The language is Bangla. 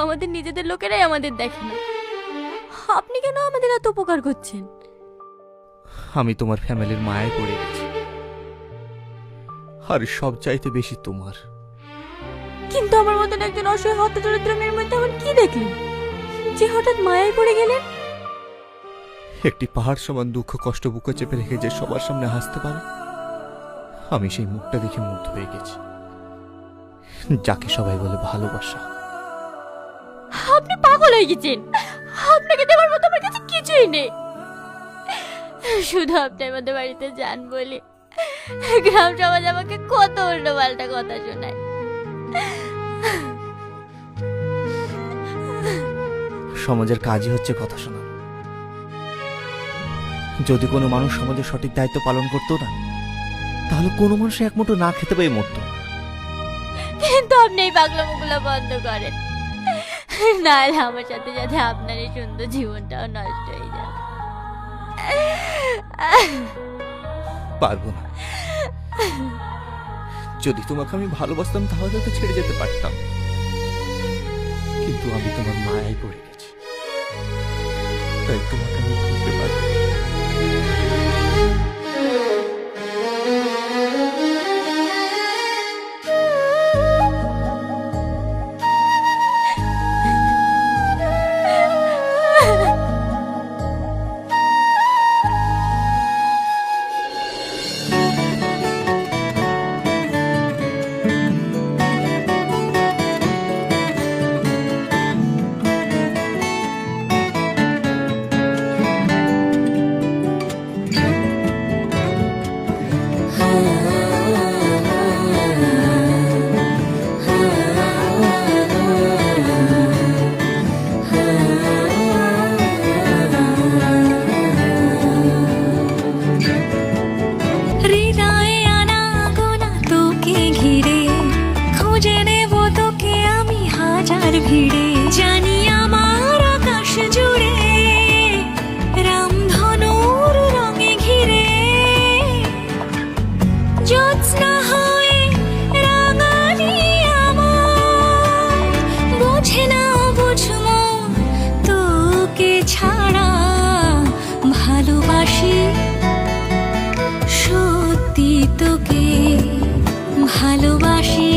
আমাদের নিজেদের লোকেরাই আমাদের দেখে না। আপনি কেন আমাদের এত উপকার করছেন? আমি তোমার ফ্যামিলির মায়ায় পড়ে গেছি, আর সব চাইতে বেশি তোমার। কিন্তু আমার মতন একজন অসহায় হতদরিদ্র মেয়ের মধ্যে এমন কি দেখলেন যে হঠাৎ মায়ায় পড়ে গেলেন? একটি পাহাড় সমান দুঃখ কষ্ট বুকে চেপে রেখে যে সবার সামনে হাসতে পারে, আমি সেই মুখটা দেখে মুগ্ধ হয়ে গেছি, যাকে সবাই বলে ভালোবাসা। আপনি পাগল হয়ে গেছেন। আপনাকে দেওয়ার মতো আমার কাছে কিছুই নেই। শুধু আপনি আমাদের বাড়িতে যান বলে গ্রাম সমাজ আমাকে কত উল্টো পাল্টা কথা শোনায়। সমাজের কাজই হচ্ছে কথা শোনা। যদি কোনো মানুষ সমাজের সঠিক দায়িত্ব পালন করতো না, তাহলে কোনো মানুষ এক মুঠো না খেতে পেয়ে মরতো। কিন্তু আপনি এই পাগলামোগুলো বন্ধ করেন, নাহলে আমার সাথে সাথে আপনার এই সুন্দর জীবনটাও নষ্ট হয়ে যাবে। পারবো না। যদি তোমাকে আমি ভালোবাসতাম তাহলে তো ছেড়ে যেতে পারতাম, কিন্তু আমি তোমার মায়ায় পড়ে গেছি, তাই তোমাকে আমি ভুলতে পারবো না। হৃদয়ে আনাগোনা তোকে ঘিরে, খুঁজে নেব তোকে আমি হাজার ভিড়ে। জানি আমার আকাশ জুড়ে রামধনুর রঙে ঘিরে, জ্যোৎস্না হয়ে রাঙালি আমার। বোঝে না বুঝমো তোকে ছাড়া, ভালোবাসি সত্যি তোকে, ভালোবাসি।